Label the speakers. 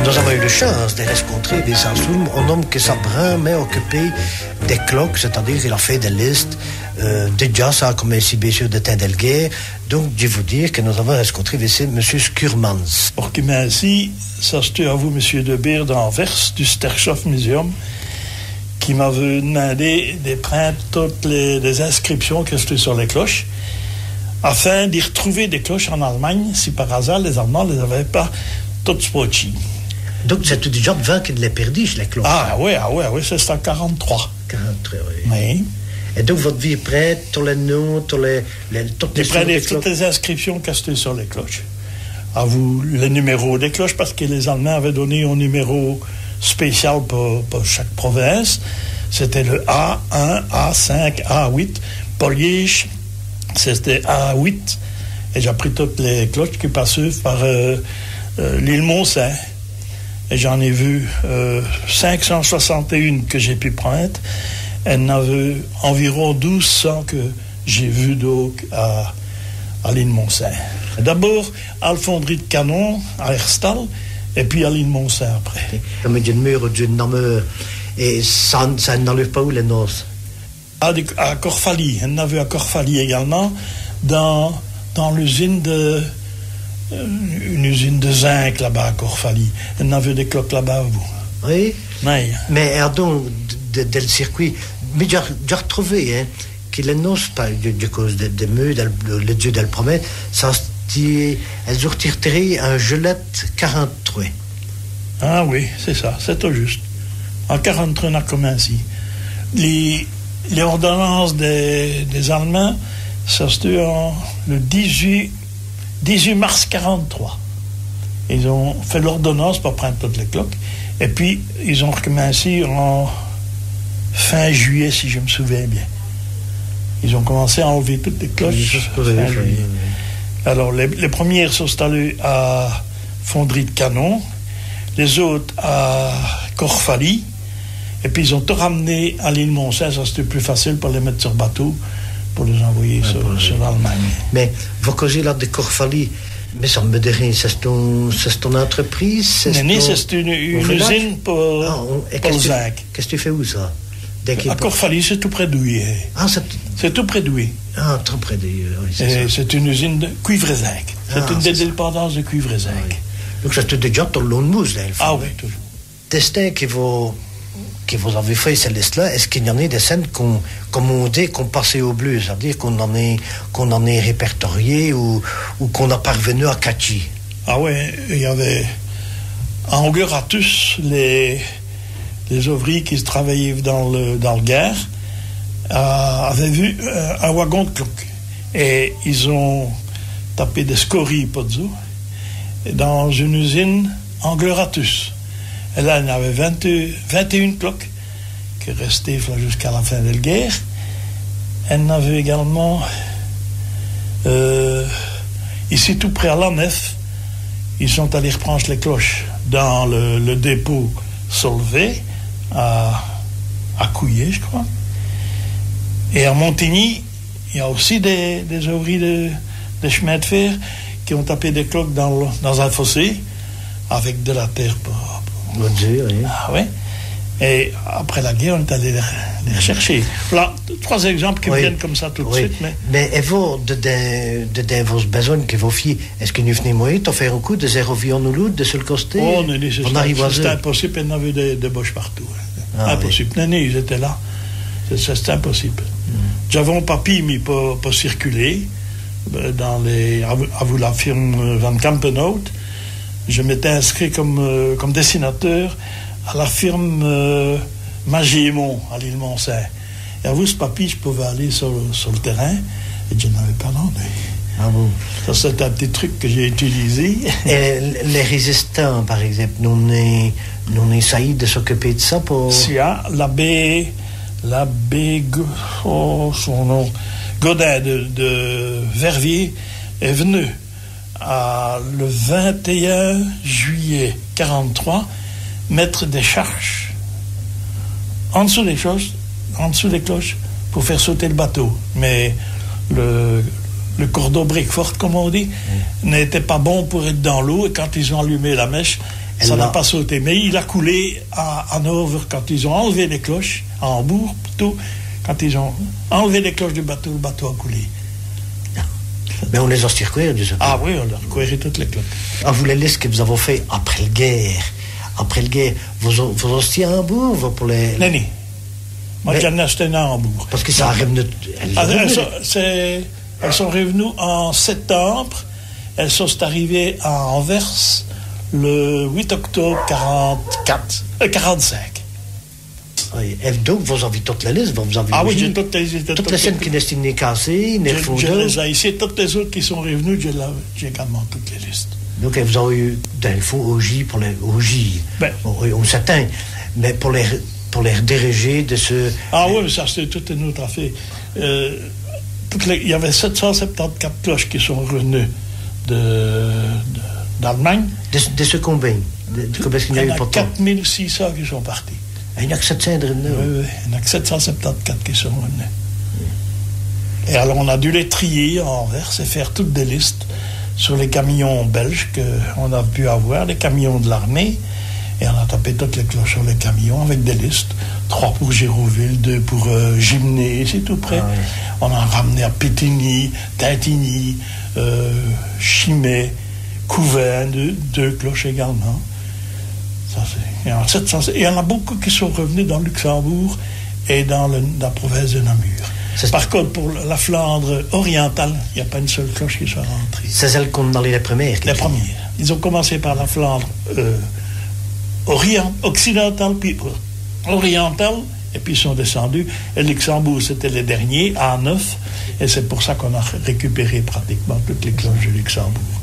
Speaker 1: Nous avons eu la chance de rencontrer des Sansoum, un homme qui s'est mais occupé des cloques, c'est-à-dire qu'il a fait des listes de jazz, comme ici, bien sûr, de Tindelguer. Donc, je vais vous dire que nous avons rencontré ici M. Skurmans.
Speaker 2: Pour qui m'a ainsi, ça se à vous, M. De Beer, d'Anvers, du Sterkhof Museum, qui m'avait demandé de prendre toutes les inscriptions qui étaient sur les cloches, afin d'y retrouver des cloches en Allemagne, si par hasard les Allemands ne les avaient pas toutes spochées.
Speaker 1: Donc, c'est déjà 20 qui les perdu, les cloches.
Speaker 2: Ah oui, c'est en 43.
Speaker 1: 43, oui.
Speaker 2: Oui.
Speaker 1: Et donc, votre vie est prête, tous les noms, toutes
Speaker 2: les inscriptions qui étaient sur les cloches. À vous, les numéros des cloches, parce que les Allemands avaient donné un numéro spécial pour chaque province. C'était le A1, A5, A8. Pour Liège, c'était A8. Et j'ai pris toutes les cloches qui passaient par l'île Mont-Saint. Et j'en ai vu 561 que j'ai pu prendre. Il y en avait environ 1200 que j'ai vu donc à l'île Mont-Saint. D'abord à la fonderie de Canon, à Herstal, et puis à l'île Mont-Saint après.
Speaker 1: Comme une mur d'une nameur, et ça n'enlève pas où les noces?
Speaker 2: À Corfali, il y en avait à Corfali également, dans l'usine une usine de zinc là-bas à Corfali. Il y en avait des cloques là-bas, vous.
Speaker 1: Oui.
Speaker 2: Oui.
Speaker 1: Mais donc, dans le circuit, mais j'ai retrouvé, hein, que les noces, de cause de meux, le dieu d'elle promet, ça elles ont retiré un gelette 43.
Speaker 2: Ah oui, c'est ça, c'est tout juste. En 43, on a commencé. Les ordonnances des Allemands, ça c'était le 18 mars 43. Ils ont fait l'ordonnance pour prendre toutes les cloques. Et puis, ils ont recommencé en fin juillet, si je me souviens bien. Ils ont commencé à enlever toutes les cloches. Fin juillet. Alors, les premières sont installées à Fonderie de Canon, les autres à Corfali, et puis ils ont tout ramené à l'île Mont-Saint. Ça, c'était plus facile pour les mettre sur bateau, pour les envoyer sur l'Allemagne.
Speaker 1: Mais, vous causez là de Corfali, mais ça me dirait, c'est ton entreprise?
Speaker 2: C'est une usine pour le zinc.
Speaker 1: Qu'est-ce que tu fais où, ça?
Speaker 2: À Corfali, c'est tout près d'Ouy.
Speaker 1: Ah,
Speaker 2: c'est tout près d'Ouy.
Speaker 1: Ah, tout près d'Ouy, oui,
Speaker 2: c'est une usine de cuivre et zinc. C'est une dépendance de cuivre et zinc. Oui.
Speaker 1: Donc, c'est déjà dans le long de mousse, là,
Speaker 2: Ah oui, toujours.
Speaker 1: Destin que vous avez fait cette liste-là, est-ce qu'il y en a des scènes qu'on passait au bleu, c'est-à-dire qu'on en est répertorié ou qu'on a parvenu à catcher?
Speaker 2: Ah oui, il y avait à Anguratus les ouvriers qui travaillaient dans le guerre avaient vu un wagon de cloques et ils ont tapé des scories pozzo dans une usine Anguratus. Et là, il y avait 21 cloques qui restaient jusqu'à la fin de la guerre. Il y en avait également ici tout près à la nef. Ils sont allés reprendre les cloches dans le dépôt Solvay à Couillet, je crois. Et à Montigny, il y a aussi des ouvriers de chemin de fer qui ont tapé des cloques dans un fossé avec de la terre pour
Speaker 1: Dieu, oui.
Speaker 2: Ah oui. Et après la guerre, on est allé les rechercher. Voilà, 3 exemples qui me viennent comme ça tout de suite.
Speaker 1: Mais et vous, de vos besoins que vous fiez, est-ce que nous venons de faire un coup de 0 viande ou l'autre, de seul côté?
Speaker 2: Oh, non, c'est impossible, il y en avait des boches partout. Ah, impossible. Oui. Non, ils étaient là. C'est impossible. J'avais un papier mis pour circuler dans à vous la firme Van Campenhout. Je m'étais inscrit comme dessinateur à la firme Magémont à l'île Mont-Saint. Et à vous, ce papier, je pouvais aller sur le terrain et je n'avais pas l'envie.
Speaker 1: Ah bon?
Speaker 2: Ça, c'est un petit truc que j'ai utilisé.
Speaker 1: Et les résistants, par exemple, nous on essayé de s'occuper de ça pour...
Speaker 2: Si, l'abbé, son nom, Godin de Verviers est venu le 21 juillet 43 mettre des charges en dessous des cloches pour faire sauter le bateau. Mais le cordeau brique forte, comme on dit, n'était pas bon pour être dans l'eau, et quand ils ont allumé la mèche, Ça n'a pas sauté. Mais il a coulé à Hanovre quand ils ont enlevé les cloches, à Hambourg plutôt. Quand ils ont enlevé les cloches du bateau, le bateau a coulé.
Speaker 1: Mais on les a circuits, disons.
Speaker 2: Ah oui, on a recouvert toutes les cloches.
Speaker 1: Ah, vous les laissez que vous avez fait après la guerre. Après la guerre, vous aussi à Hambourg pour les.
Speaker 2: Nenni. Moi,
Speaker 1: Mais...
Speaker 2: j'en ai acheté un à Hambourg.
Speaker 1: Parce que ça arrive.
Speaker 2: Elles sont revenues en septembre. Elles sont arrivées à Anvers le 8 octobre 45.
Speaker 1: Oui. Et donc, vous avez toutes les listes, vous avez
Speaker 2: oui, j'ai toutes les
Speaker 1: scènes qui n'est cassées, n'est fondées.
Speaker 2: Je les ai ici, toutes les autres qui sont revenues, j'ai également toutes les listes.
Speaker 1: Donc, vous avez eu d'infos au J pour les OJ.
Speaker 2: Ben,
Speaker 1: on s'atteint, mais pour les diriger de ce.
Speaker 2: Ah oui, mais ça, c'est toute une autre affaire. Il y avait 774 cloches qui sont revenues d'Allemagne.
Speaker 1: De ce combien?
Speaker 2: Il y en a 4600 qui sont partis.
Speaker 1: Il n'y a que 700 de
Speaker 2: oui, il n'y a que 774 qui sont revenus. Et alors, on a dû les trier en Anvers et faire toutes des listes sur les camions belges qu'on a pu avoir, les camions de l'armée. Et on a tapé toutes les cloches sur les camions avec des listes. 3 pour Géroville, 2 pour Gimné, c'est tout près. Ah, oui. On a ramené à Pétigny, Tintigny, Chimay, Couvain, 2 cloches également. Il y en a beaucoup qui sont revenus dans Luxembourg et dans la province de Namur. Par contre, pour la Flandre orientale, il n'y a pas une seule cloche qui soit rentrée.
Speaker 1: C'est celle qu'on a dans les premières.
Speaker 2: Les premières. Ils ont commencé par la Flandre occidentale, puis orientale, et puis ils sont descendus. Et Luxembourg, c'était les derniers, à 9, et c'est pour ça qu'on a récupéré pratiquement toutes les cloches de Luxembourg.